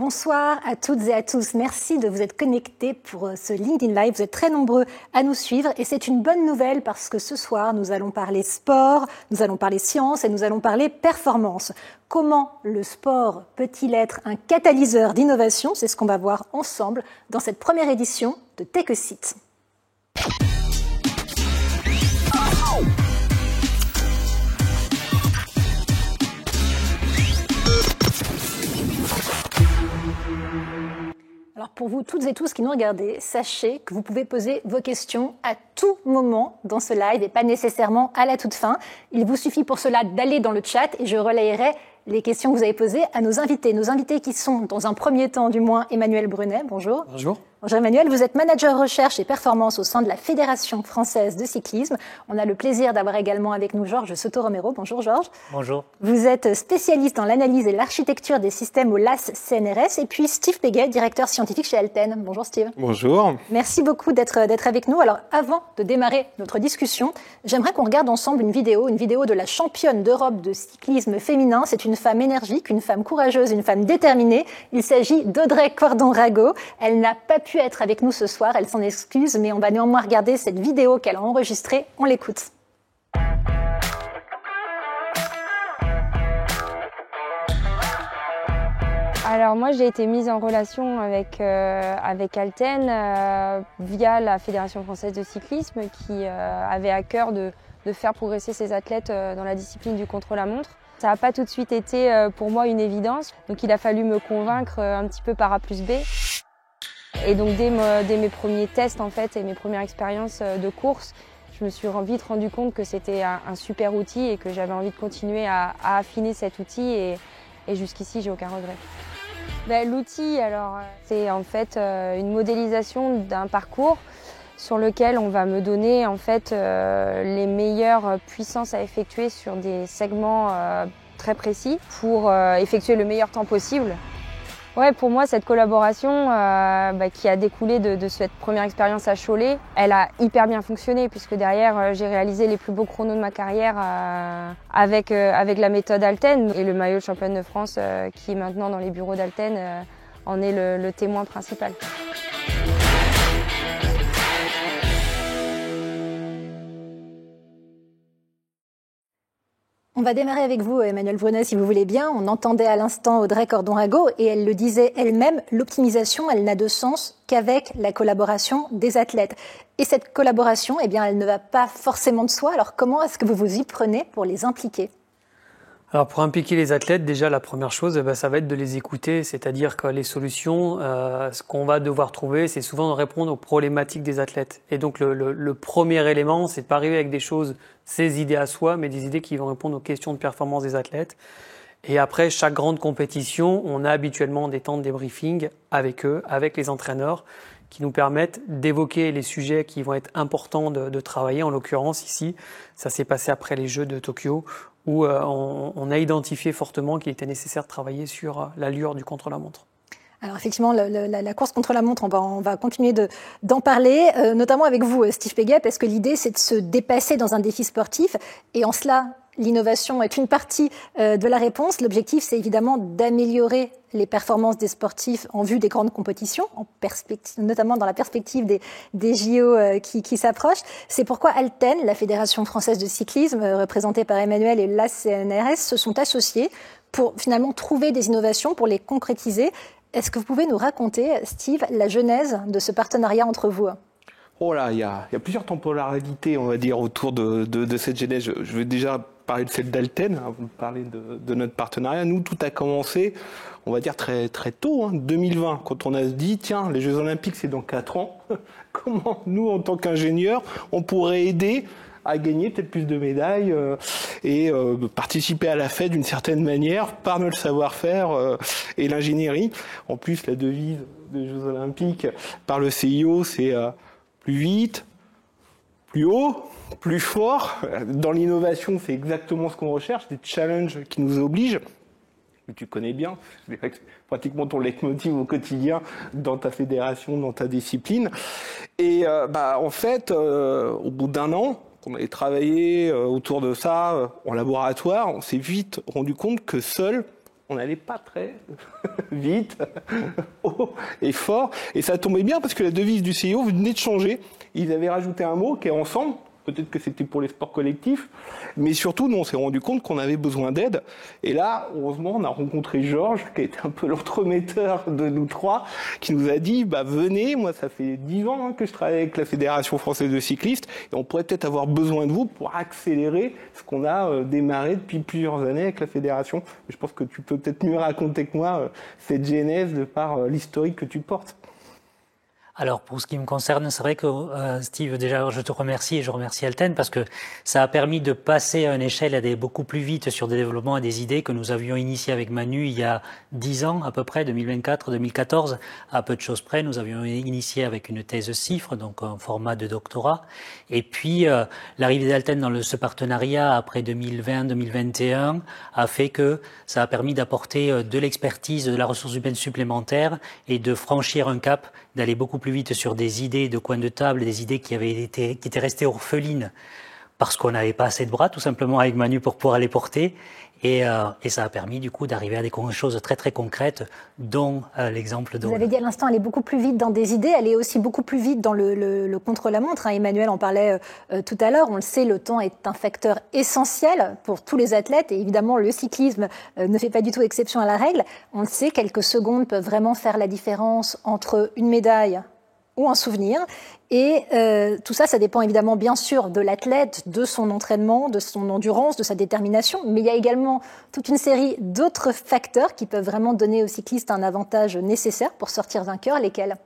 Bonsoir à toutes et à tous. Merci de vous être connectés pour ce LinkedIn Live. Vous êtes très nombreux à nous suivre et c'est une bonne nouvelle parce que ce soir, nous allons parler sport, nous allons parler science et nous allons parler performance. Comment le sport peut-il être un catalyseur d'innovation? C'est ce qu'on va voir ensemble dans cette première édition de Take a Seat. Alors pour vous toutes et tous qui nous regardez, sachez que vous pouvez poser vos questions à tout moment dans ce live et pas nécessairement à la toute fin. Il vous suffit pour cela d'aller dans le chat et je relayerai les questions que vous avez posées à nos invités. Nos invités qui sont, dans un premier temps du moins, Emmanuel Brunet. Bonjour. Bonjour. Bonjour Emmanuel, vous êtes manager recherche et performance au sein de la Fédération française de cyclisme. On a le plaisir d'avoir également avec nous Georges Soto-Romero. Bonjour Georges. Bonjour. Vous êtes spécialiste dans l'analyse et l'architecture des systèmes au LAS CNRS. Et puis Steve Peguet, directeur scientifique chez Alten. Bonjour Steve. Bonjour. Merci beaucoup d'être avec nous. Alors avant de démarrer notre discussion, j'aimerais qu'on regarde ensemble une vidéo de la championne d'Europe de cyclisme féminin. C'est une femme énergique, une femme courageuse, une femme déterminée. Il s'agit d'Audrey Cordon-Rago. Elle n'a pas pu être avec nous ce soir, elle s'en excuse, mais on va néanmoins regarder cette vidéo qu'elle a enregistrée. On l'écoute. Alors moi j'ai été mise en relation avec Alten via la Fédération française de cyclisme qui avait à cœur de faire progresser ses athlètes dans la discipline du contre-la-montre. Ça n'a pas tout de suite été pour moi une évidence, donc il a fallu me convaincre un petit peu par A plus B. Et donc dès mes premiers tests en fait et mes premières expériences de course, je me suis vite rendu compte que c'était un super outil et que j'avais envie de continuer à affiner cet outil et jusqu'ici j'ai aucun regret. L'outil alors c'est en fait une modélisation d'un parcours sur lequel on va me donner en fait les meilleures puissances à effectuer sur des segments très précis pour effectuer le meilleur temps possible. Ouais, pour moi, cette collaboration qui a découlé de cette première expérience à Cholet, elle a hyper bien fonctionné puisque derrière, j'ai réalisé les plus beaux chronos de ma carrière avec la méthode Alten. Et le maillot de championne de France qui est maintenant dans les bureaux d'Alten en est le témoin principal. On va démarrer avec vous, Emmanuel Brunet, si vous voulez bien. On entendait à l'instant Audrey Cordon-Rago et elle le disait elle-même, l'optimisation, elle n'a de sens qu'avec la collaboration des athlètes. Et cette collaboration, eh bien, elle ne va pas forcément de soi. Alors comment est-ce que vous vous y prenez pour les impliquer ? Alors pour impliquer les athlètes, déjà la première chose, ça va être de les écouter, c'est-à-dire que les solutions, ce qu'on va devoir trouver, c'est souvent de répondre aux problématiques des athlètes. Et donc le premier élément, c'est de pas arriver avec des choses, ces idées à soi, mais des idées qui vont répondre aux questions de performance des athlètes. Et après chaque grande compétition, on a habituellement des temps de débriefing avec eux, avec les entraîneurs, qui nous permettent d'évoquer les sujets qui vont être importants de travailler. En l'occurrence ici, ça s'est passé après les Jeux de Tokyo, où on a identifié fortement qu'il était nécessaire de travailler sur l'allure du contre-la-montre. Alors effectivement, la course contre la montre, on va continuer d'en parler, notamment avec vous, Steve Peguet, parce que l'idée, c'est de se dépasser dans un défi sportif. Et en cela, l'innovation est une partie de la réponse. L'objectif, c'est évidemment d'améliorer les performances des sportifs en vue des grandes compétitions, notamment dans la perspective des JO qui s'approchent. C'est pourquoi Alten, la Fédération française de cyclisme, représentée par Emmanuel et la CNRS, se sont associés pour finalement trouver des innovations, pour les concrétiser. Est-ce que vous pouvez nous raconter, Steve, la genèse de ce partenariat entre vous ? Oh là, il y a plusieurs temporalités, on va dire, autour de cette genèse. Je vais déjà parler de celle d'Alten, avant de parler de notre partenariat. Nous, tout a commencé, on va dire, très, très tôt, 2020, quand on a dit, tiens, les Jeux Olympiques, c'est dans 4 ans. Comment, nous, en tant qu'ingénieurs, on pourrait aider à gagner peut-être plus de médailles et participer à la fête d'une certaine manière par notre savoir-faire et l'ingénierie. En plus, la devise des Jeux Olympiques par le CIO, c'est plus vite, plus haut, plus fort. Dans l'innovation, c'est exactement ce qu'on recherche, des challenges qui nous obligent. Que tu connais bien, c'est pratiquement ton leitmotiv au quotidien dans ta fédération, dans ta discipline. Et en fait, au bout d'1 an, on avait travaillé autour de ça en laboratoire, on s'est vite rendu compte que seul, on n'allait pas très vite, haut et fort. Et ça tombait bien parce que la devise du CIO venait de changer. Ils avaient rajouté un mot qui est ensemble. Peut-être que c'était pour les sports collectifs. Mais surtout, nous, on s'est rendu compte qu'on avait besoin d'aide. Et là, heureusement, on a rencontré Georges, qui était un peu l'entremetteur de nous trois, qui nous a dit, venez, moi, ça fait 10 ans que je travaille avec la Fédération française de cyclistes, et on pourrait peut-être avoir besoin de vous pour accélérer ce qu'on a démarré depuis plusieurs années avec la Fédération. Je pense que tu peux peut-être mieux raconter que moi cette genèse de par l'historique que tu portes. Alors, pour ce qui me concerne, c'est vrai que Steve, déjà, je te remercie et je remercie Alten parce que ça a permis de passer à une échelle beaucoup plus vite sur des développements et des idées que nous avions initiés avec Manu il y a 10 ans à peu près, 2024-2014. À peu de choses près, nous avions initié avec une thèse CIFRE, donc un format de doctorat. Et puis, l'arrivée d'Alten dans ce partenariat après 2020-2021 a fait que ça a permis d'apporter de l'expertise, de la ressource humaine supplémentaire et de franchir un cap, d'aller beaucoup plus vite sur des idées de coin de table, des idées qui étaient restées orphelines parce qu'on n'avait pas assez de bras, tout simplement, avec Manu pour pouvoir les porter. Et ça a permis, du coup, d'arriver à des choses très, très concrètes, dont l'exemple de... Vous avez dit à l'instant, elle est beaucoup plus vite dans des idées, elle est aussi beaucoup plus vite dans le contre-la-montre. Emmanuel en parlait tout à l'heure. On le sait, le temps est un facteur essentiel pour tous les athlètes. Et évidemment, le cyclisme ne fait pas du tout exception à la règle. On le sait, quelques secondes peuvent vraiment faire la différence entre une médaille ou un souvenir. Et tout ça, ça dépend évidemment bien sûr de l'athlète, de son entraînement, de son endurance, de sa détermination. Mais il y a également toute une série d'autres facteurs qui peuvent vraiment donner au cycliste un avantage nécessaire pour sortir vainqueur. Lesquels ?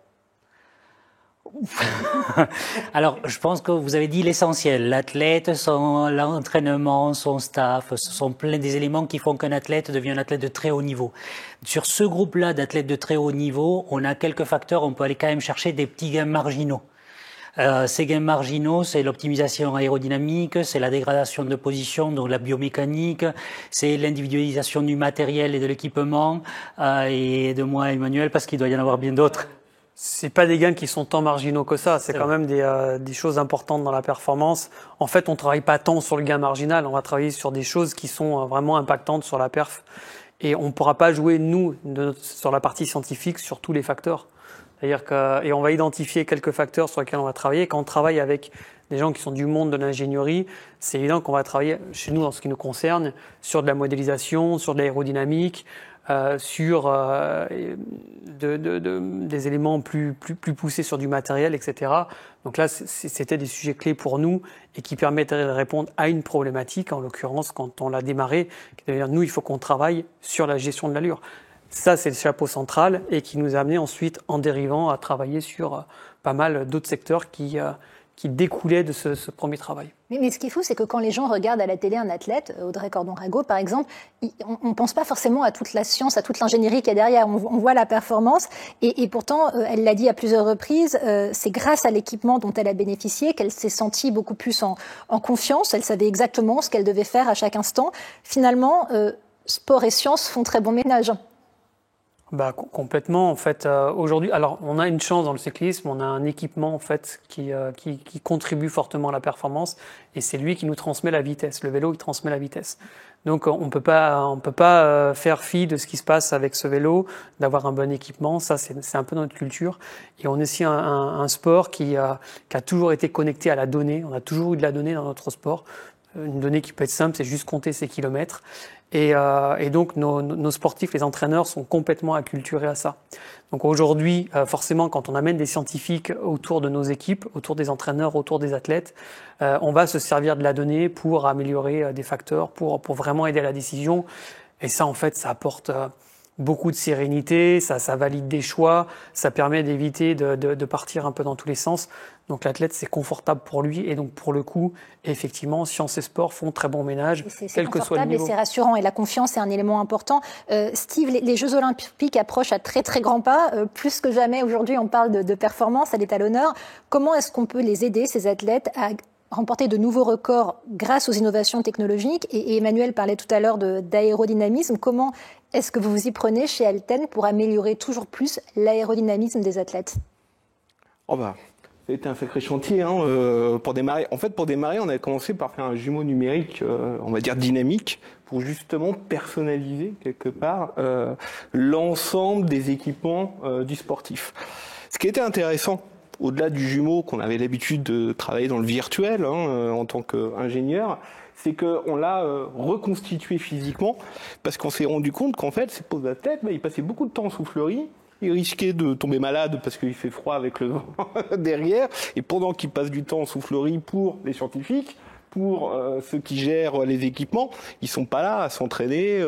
Alors, je pense que vous avez dit l'essentiel. L'athlète, l'entraînement, son staff, ce sont plein des éléments qui font qu'un athlète devient un athlète de très haut niveau. Sur ce groupe-là d'athlètes de très haut niveau, on a quelques facteurs, on peut aller quand même chercher des petits gains marginaux. Ces gains marginaux, c'est l'optimisation aérodynamique, c'est la dégradation de position, donc la biomécanique, c'est l'individualisation du matériel et de l'équipement, et de moi, Emmanuel, parce qu'il doit y en avoir bien d'autres. C'est pas des gains qui sont tant marginaux que ça. C'est quand même des choses importantes dans la performance. En fait, on travaille pas tant sur le gain marginal. On va travailler sur des choses qui sont vraiment impactantes sur la perf. Et on pourra pas jouer, nous, sur la partie scientifique, sur tous les facteurs. C'est-à-dire et on va identifier quelques facteurs sur lesquels on va travailler. Quand on travaille avec des gens qui sont du monde de l'ingénierie, c'est évident qu'on va travailler, chez nous, en ce qui nous concerne, sur de la modélisation, sur de l'aérodynamique, sur des éléments plus poussés sur du matériel, etc. Donc là, c'était des sujets clés pour nous et qui permettraient de répondre à une problématique, en l'occurrence, quand on l'a démarré. C'est-à-dire, nous, il faut qu'on travaille sur la gestion de l'allure. Ça, c'est le chapeau central et qui nous a amené ensuite, en dérivant, à travailler sur pas mal d'autres secteurs qui découlaient de ce premier travail. Mais ce qui est fou, c'est que quand les gens regardent à la télé un athlète, Audrey Cordon-Rago par exemple, on ne pense pas forcément à toute la science, à toute l'ingénierie qu'il y a derrière. On voit la performance et pourtant, elle l'a dit à plusieurs reprises, c'est grâce à l'équipement dont elle a bénéficié qu'elle s'est sentie beaucoup plus en confiance. Elle savait exactement ce qu'elle devait faire à chaque instant. Finalement, sport et science font très bon ménage. Complètement en fait. Aujourd'hui, alors on a une chance dans le cyclisme, on a un équipement en fait qui contribue fortement à la performance et c'est lui qui nous transmet la vitesse. Le vélo, il transmet la vitesse. Donc on peut pas faire fi de ce qui se passe avec ce vélo, d'avoir un bon équipement. Ça c'est un peu notre culture et on est aussi un sport qui a toujours été connecté à la donnée. On a toujours eu de la donnée dans notre sport. Une donnée qui peut être simple, c'est juste compter ses kilomètres. Et donc nos sportifs, les entraîneurs, sont complètement acculturés à ça. Donc aujourd'hui, forcément, quand on amène des scientifiques autour de nos équipes, autour des entraîneurs, autour des athlètes, on va se servir de la donnée pour améliorer des facteurs, pour vraiment aider à la décision. Et ça, en fait, ça apporte beaucoup de sérénité, ça valide des choix, ça permet d'éviter de partir un peu dans tous les sens. Donc l'athlète, c'est confortable pour lui et donc pour le coup, effectivement, sciences et sport font très bon ménage, quel que soit le niveau. Et c'est rassurant et la confiance est un élément important. Steve, les Jeux Olympiques approchent à très très grands pas. Plus que jamais aujourd'hui, on parle de performance, elle est à l'honneur. Comment est-ce qu'on peut les aider, ces athlètes, à remporter de nouveaux records grâce aux innovations technologiques? Et Emmanuel parlait tout à l'heure d'aérodynamisme. Comment est-ce que vous vous y prenez chez Alten pour améliorer toujours plus l'aérodynamisme des athlètes? C'était un sacré chantier pour démarrer. En fait, pour démarrer, on a commencé par faire un jumeau numérique, on va dire dynamique, pour justement personnaliser quelque part l'ensemble des équipements du sportif. Ce qui était intéressant, au-delà du jumeau qu'on avait l'habitude de travailler dans le virtuel en tant qu'ingénieur, c'est qu'on l'a reconstitué physiquement parce qu'on s'est rendu compte qu'en fait, ces pauvres athlètes, ils passaient beaucoup de temps en soufflerie. Ils risquaient de tomber malades parce qu'il fait froid avec le vent derrière. Et pendant qu'ils passent du temps en soufflerie pour les scientifiques, pour ceux qui gèrent les équipements, ils sont pas là à s'entraîner.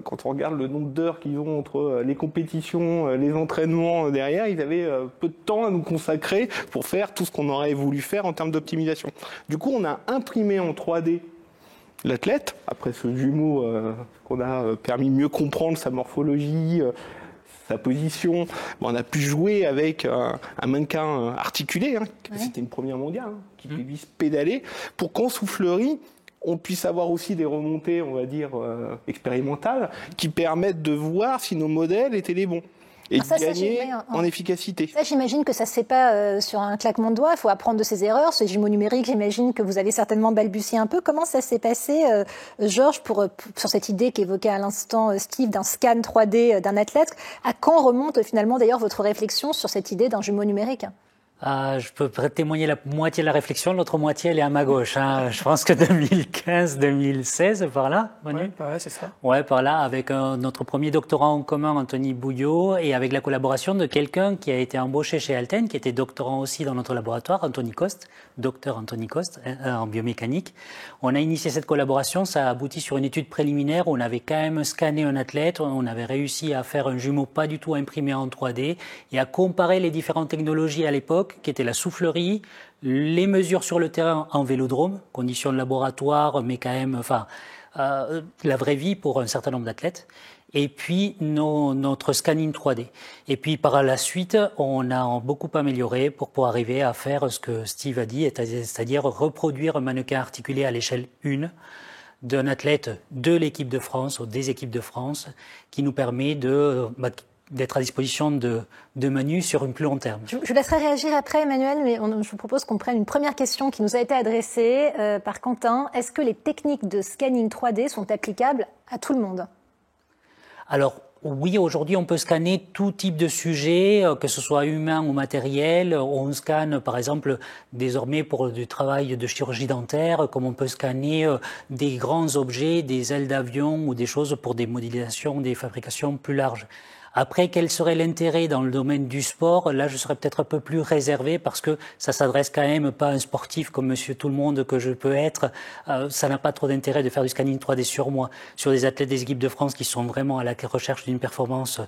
Quand on regarde le nombre d'heures qu'ils ont entre les compétitions, les entraînements derrière, ils avaient peu de temps à nous consacrer pour faire tout ce qu'on aurait voulu faire en termes d'optimisation. Du coup, on a imprimé en 3D l'athlète, après ce jumeau qu'on a permis de mieux comprendre sa morphologie, sa position. On a pu jouer avec un mannequin articulé, c'était une première mondiale, qui puisse pédaler, pour qu'en soufflerie, on puisse avoir aussi des remontées, on va dire, expérimentales, qui permettent de voir si nos modèles étaient les bons. Et de gagner en efficacité. Ça, j'imagine que ça ne se fait pas sur un claquement de doigts. Il faut apprendre de ses erreurs. Ce jumeau numérique, j'imagine que vous avez certainement balbutié un peu. Comment ça s'est passé, Georges, sur cette idée qu'évoquait à l'instant Steve d'un scan 3D d'un athlète? À quand remonte finalement d'ailleurs votre réflexion sur cette idée d'un jumeau numérique? Je peux témoigner la moitié de la réflexion, l'autre moitié elle est à ma gauche. Je pense que 2015-2016 par là. Ouais, c'est ça. Ouais, par là, avec notre premier doctorant en commun, Anthony Bouillot, et avec la collaboration de quelqu'un qui a été embauché chez Alten, qui était doctorant aussi dans notre laboratoire, Anthony Coste, docteur Anthony Coste, en biomécanique. On a initié cette collaboration, ça a abouti sur une étude préliminaire où on avait quand même scanné un athlète, on avait réussi à faire un jumeau pas du tout imprimé en 3D et à comparer les différentes technologies à l'époque, qui était la soufflerie, les mesures sur le terrain en vélodrome, conditions de laboratoire, mais quand même, la vraie vie pour un certain nombre d'athlètes, et puis notre scanning 3D. Et puis par la suite, on a beaucoup amélioré pour arriver à faire ce que Steve a dit, c'est-à-dire reproduire un mannequin articulé à l'échelle 1 d'un athlète de l'équipe de France ou des équipes de France, qui nous permet d'être à disposition de Manu sur un plus long terme. Je vous laisserai réagir après, Emmanuel, mais je vous propose qu'on prenne une première question qui nous a été adressée par Quentin. Est-ce que les techniques de scanning 3D sont applicables à tout le monde? Alors, oui, aujourd'hui, on peut scanner tout type de sujet, que ce soit humain ou matériel. On scanne, par exemple, désormais pour du travail de chirurgie dentaire, comme on peut scanner des grands objets, des ailes d'avion ou des choses pour des modélisations, des fabrications plus larges. Après, quel serait l'intérêt dans le domaine du sport? Là, je serais peut-être un peu plus réservé parce que ça s'adresse quand même pas à un sportif comme Monsieur Tout-le-Monde que je peux être. Ça n'a pas trop d'intérêt de faire du scanning 3D sur moi, sur des athlètes des équipes de France qui sont vraiment à la recherche d'une performance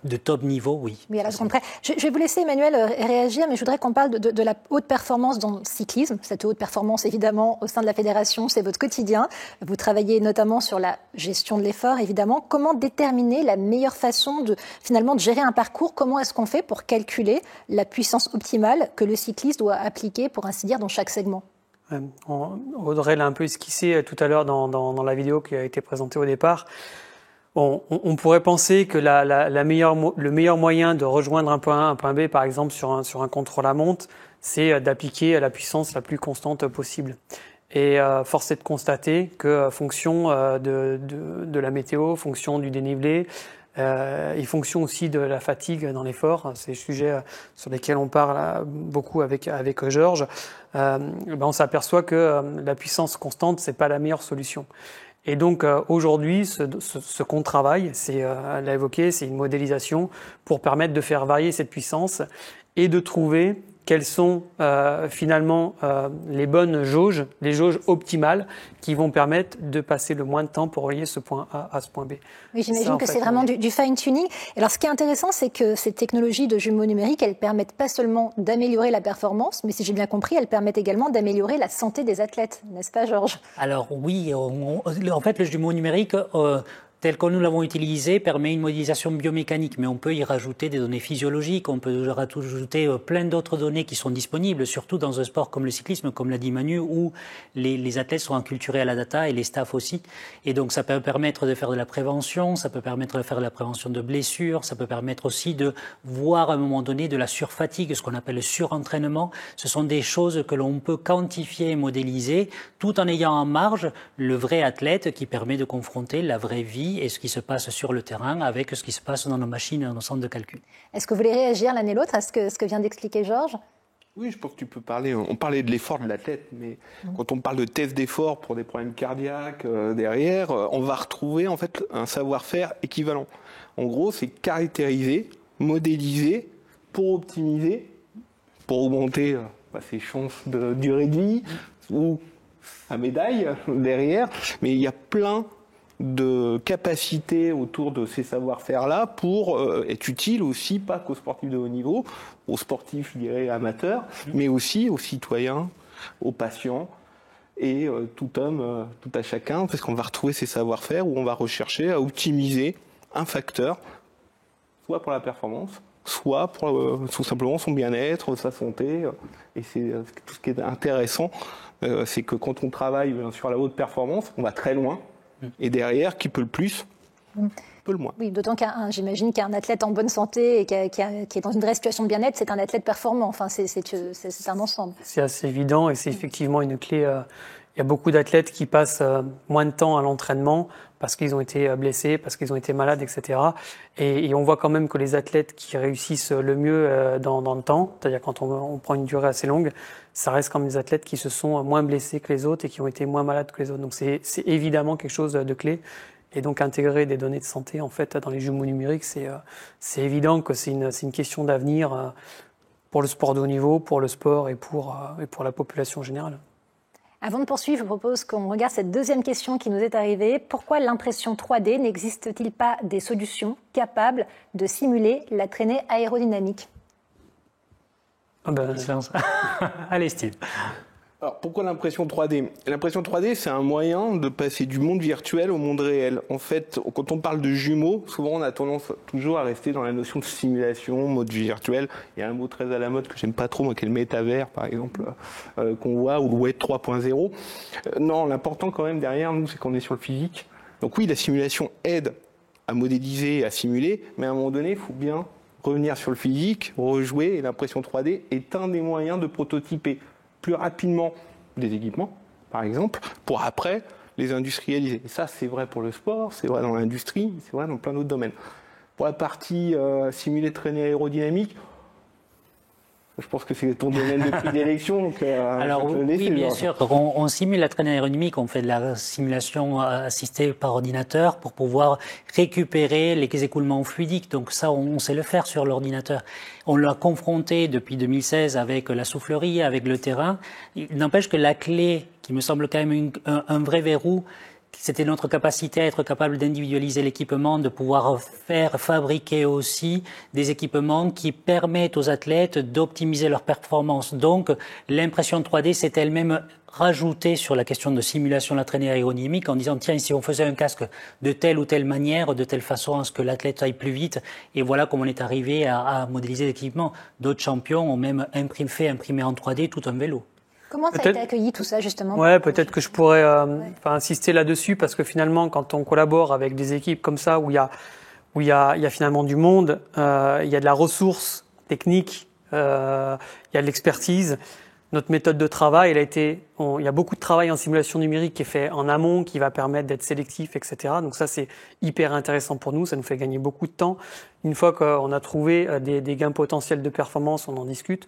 de top niveau, oui. Oui, à la seconde près. Je vais vous laisser, Emmanuel, réagir, mais je voudrais qu'on parle de la haute performance dans le cyclisme. Cette haute performance, évidemment, au sein de la fédération, c'est votre quotidien. Vous travaillez notamment sur la gestion de l'effort, évidemment. Comment déterminer la meilleure façon de gérer un parcours? Comment est-ce qu'on fait pour calculer la puissance optimale que le cycliste doit appliquer, pour ainsi dire, dans chaque segment? Audrey l'a un peu esquissé tout à l'heure dans la vidéo qui a été présentée au départ. On pourrait penser que le meilleur moyen de rejoindre un point A, un point B, par exemple sur un contrôle à monte, c'est d'appliquer la puissance la plus constante possible. Et force est de constater que fonction de la météo, fonction du dénivelé, et fonction aussi de la fatigue dans l'effort, c'est le sujet sur lesquels on parle beaucoup avec Georges, on s'aperçoit que la puissance constante, c'est pas la meilleure solution. Et donc aujourd'hui, ce qu'on travaille, elle l'a évoqué, c'est une modélisation pour permettre de faire varier cette puissance et de trouver quelles sont finalement les bonnes jauges, les jauges optimales qui vont permettre de passer le moins de temps pour relier ce point A à ce point B. Oui, j'imagine que c'est vraiment du fine-tuning. Alors, ce qui est intéressant, c'est que ces technologies de jumeaux numériques, elles permettent pas seulement d'améliorer la performance, mais si j'ai bien compris, elles permettent également d'améliorer la santé des athlètes, n'est-ce pas, Georges? Alors oui, en fait, le jumeau numérique tel que nous l'avons utilisé, permet une modélisation biomécanique, mais on peut y rajouter des données physiologiques, on peut rajouter plein d'autres données qui sont disponibles, surtout dans un sport comme le cyclisme, comme l'a dit Manu, où les athlètes sont enculturés à la data et les staffs aussi. Et donc ça peut permettre de faire de la prévention, ça peut permettre de faire de la prévention de blessures, ça peut permettre aussi de voir à un moment donné de la surfatigue, ce qu'on appelle le surentraînement. Ce sont des choses que l'on peut quantifier et modéliser, tout en ayant en marge le vrai athlète qui permet de confronter la vraie vie et ce qui se passe sur le terrain avec ce qui se passe dans nos machines et dans nos centres de calcul. Est-ce que vous voulez réagir l'un et l'autre à ce que vient d'expliquer Georges ? Oui, je pense que tu peux parler. On parlait de l'effort de l'athlète, mais quand on parle de test d'effort pour des problèmes cardiaques derrière, on va retrouver en fait un savoir-faire équivalent. En gros, c'est caractériser, modéliser pour optimiser, pour augmenter ses chances de durée de vie ou sa médaille derrière. Mais il y a plein de capacités autour de ces savoir-faire-là pour être utile aussi, pas qu'aux sportifs de haut niveau, aux sportifs, je dirais, amateurs, mais aussi aux citoyens, aux patients et tout homme, tout à chacun, parce qu'on va retrouver ces savoir-faire où on va rechercher à optimiser un facteur, soit pour la performance, soit pour tout simplement son bien-être, sa santé. Et c'est tout ce qui est intéressant, c'est que quand on travaille sur la haute performance, on va très loin. Et derrière, qui peut le plus, peut le moins. Oui, d'autant j'imagine qu'un athlète en bonne santé et qui est dans une vraie situation de bien-être, c'est un athlète performant. Enfin, c'est un ensemble. C'est assez évident et c'est effectivement une clé. Il y a beaucoup d'athlètes qui passent moins de temps à l'entraînement parce qu'ils ont été blessés, parce qu'ils ont été malades, etc. Et on voit quand même que les athlètes qui réussissent le mieux dans le temps, c'est-à-dire quand on prend une durée assez longue, ça reste comme des athlètes qui se sont moins blessés que les autres et qui ont été moins malades que les autres. Donc c'est évidemment quelque chose de clé. Et donc intégrer des données de santé en fait dans les jumeaux numériques, c'est évident que c'est une question d'avenir pour le sport de haut niveau, pour le sport et pour la population générale. Avant de poursuivre, je vous propose qu'on regarde cette deuxième question qui nous est arrivée. Pourquoi l'impression 3D n'existe-t-il pas des solutions capables de simuler la traînée aérodynamique ? Allez, Steve. Alors, pourquoi l'impression 3D ? L'impression 3D, c'est un moyen de passer du monde virtuel au monde réel. En fait, quand on parle de jumeaux, souvent on a tendance toujours à rester dans la notion de simulation, mode virtuel. Il y a un mot très à la mode que j'aime pas trop, moi, qui est le métavers, par exemple, qu'on voit, ou le Web 3.0. Non, l'important quand même derrière nous, c'est qu'on est sur le physique. Donc oui, la simulation aide à modéliser, à simuler, mais à un moment donné, il faut bien revenir sur le physique, rejouer, et l'impression 3D est un des moyens de prototyper plus rapidement des équipements, par exemple, pour après les industrialiser. Et ça, c'est vrai pour le sport, c'est vrai dans l'industrie, c'est vrai dans plein d'autres domaines. Pour la partie simuler traînée aérodynamique, je pense que c'est ton domaine de prédilection. Donc, alors oui, bien sûr. On simule la traînée aérodynamique, on fait de la simulation assistée par ordinateur pour pouvoir récupérer les écoulements fluidiques. Donc ça, on sait le faire sur l'ordinateur. On l'a confronté depuis 2016 avec la soufflerie, avec le terrain. Il n'empêche que la clé, qui me semble quand même un vrai verrou, c'était notre capacité à être capable d'individualiser l'équipement, de pouvoir fabriquer aussi des équipements qui permettent aux athlètes d'optimiser leur performance. Donc, l'impression 3D s'est elle-même rajoutée sur la question de simulation de la traînée aérodynamique en disant, tiens, si on faisait un casque de telle ou telle manière, de telle façon à ce que l'athlète aille plus vite, et voilà comment on est arrivé à modéliser l'équipement. D'autres champions ont même imprimé en 3D tout un vélo. Comment ça a été accueilli tout ça justement ? Ouais, peut-être que je pourrais insister là-dessus parce que finalement, quand on collabore avec des équipes comme ça où il y a finalement du monde, il y a de la ressource technique, il y a de l'expertise. Notre méthode de travail, il y a beaucoup de travail en simulation numérique qui est fait en amont, qui va permettre d'être sélectif, etc. Donc ça, c'est hyper intéressant pour nous. Ça nous fait gagner beaucoup de temps. Une fois qu'on a trouvé des gains potentiels de performance, on en discute.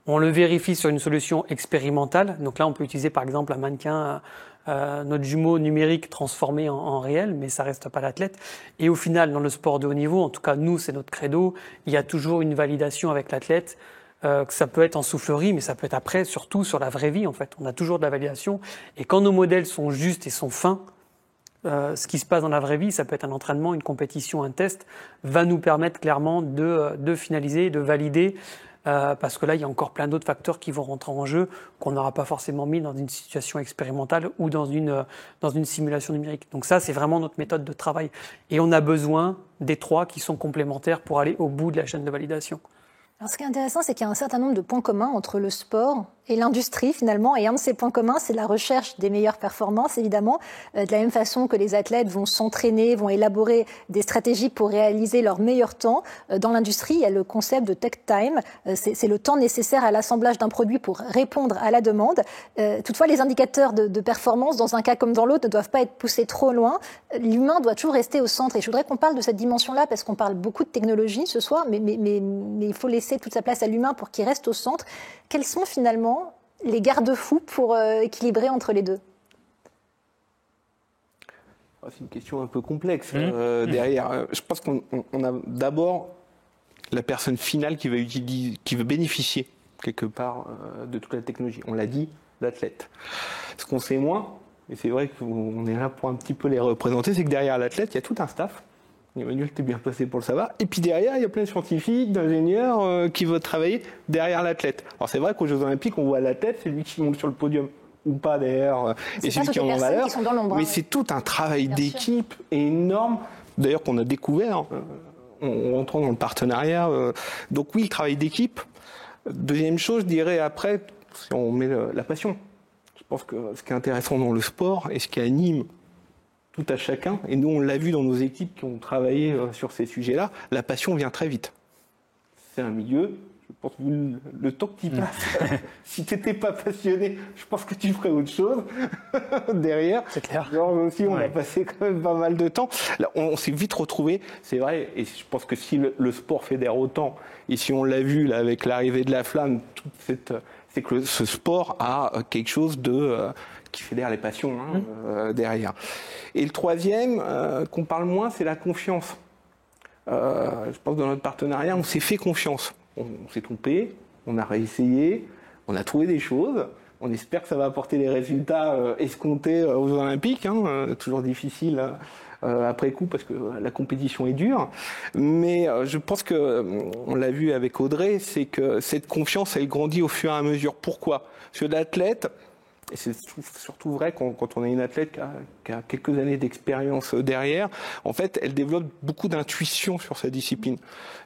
On le vérifie sur une solution expérimentale. Donc là, on peut utiliser par exemple un mannequin, notre jumeau numérique transformé en réel, mais ça reste pas l'athlète. Et au final, dans le sport de haut niveau, en tout cas nous, c'est notre credo, il y a toujours une validation avec l'athlète, que ça peut être en soufflerie, mais ça peut être après, surtout sur la vraie vie en fait. On a toujours de la validation. Et quand nos modèles sont justes et sont fins, ce qui se passe dans la vraie vie, ça peut être un entraînement, une compétition, un test, va nous permettre clairement de finaliser, de valider parce que là, il y a encore plein d'autres facteurs qui vont rentrer en jeu qu'on n'aura pas forcément mis dans une situation expérimentale ou dans une simulation numérique. Donc ça, c'est vraiment notre méthode de travail. Et on a besoin des trois qui sont complémentaires pour aller au bout de la chaîne de validation. Alors, ce qui est intéressant, c'est qu'il y a un certain nombre de points communs entre le sport et l'industrie, finalement. Et un de ces points communs, c'est la recherche des meilleures performances, évidemment. De la même façon que les athlètes vont s'entraîner, vont élaborer des stratégies pour réaliser leur meilleur temps. Dans l'industrie, il y a le concept de tech time. C'est le temps nécessaire à l'assemblage d'un produit pour répondre à la demande. Toutefois, les indicateurs de performance, dans un cas comme dans l'autre, ne doivent pas être poussés trop loin. L'humain doit toujours rester au centre. Et je voudrais qu'on parle de cette dimension-là, parce qu'on parle beaucoup de technologie ce soir, mais il faut laisser toute sa place à l'humain pour qu'il reste au centre. Quels sont finalement les garde-fous pour équilibrer entre les deux? C'est une question un peu complexe derrière. Je pense qu'on a d'abord la personne finale qui va bénéficier quelque part de toute la technologie. On l'a dit, l'athlète. Ce qu'on sait moins, et c'est vrai qu'on est là pour un petit peu les représenter, c'est que derrière l'athlète, il y a tout un staff. Emmanuel, t'es bien placé pour le savoir. Et puis derrière, il y a plein de scientifiques, d'ingénieurs qui veulent travailler derrière l'athlète. Alors c'est vrai qu'aux Jeux Olympiques, on voit l'athlète, c'est lui qui monte sur le podium ou pas d'ailleurs, et c'est lui qui est en valeur. Mais c'est tout un travail d'équipe énorme, d'ailleurs qu'on a découvert en rentrant dans le partenariat. Donc oui, le travail d'équipe. Deuxième chose, je dirais après, si on met la passion. Je pense que ce qui est intéressant dans le sport et ce qui anime tout à chacun, et nous on l'a vu dans nos équipes qui ont travaillé sur ces sujets-là, la passion vient très vite. C'est un milieu, je pense, vu le temps que tu passes, si tu n'étais pas passionné, je pense que tu ferais autre chose derrière. C'est clair. Genre aussi, on a passé quand même pas mal de temps. Là, on s'est vite retrouvés, c'est vrai, et je pense que si le sport fédère autant, et si on l'a vu là, avec l'arrivée de la flamme, c'est que ce sport a quelque chose qui fédère les passions derrière. Et le troisième, qu'on parle moins, c'est la confiance. Je pense que dans notre partenariat, on s'est fait confiance. On s'est trompé, on a réessayé, on a trouvé des choses. On espère que ça va apporter les résultats escomptés aux Olympiques. Toujours difficile après coup parce que la compétition est dure. Mais je pense que, on l'a vu avec Audrey, c'est que cette confiance, elle grandit au fur et à mesure. Pourquoi? Parce que l'athlète, et c'est surtout vrai quand on a une athlète qui a quelques années d'expérience derrière, en fait, elle développe beaucoup d'intuition sur sa discipline.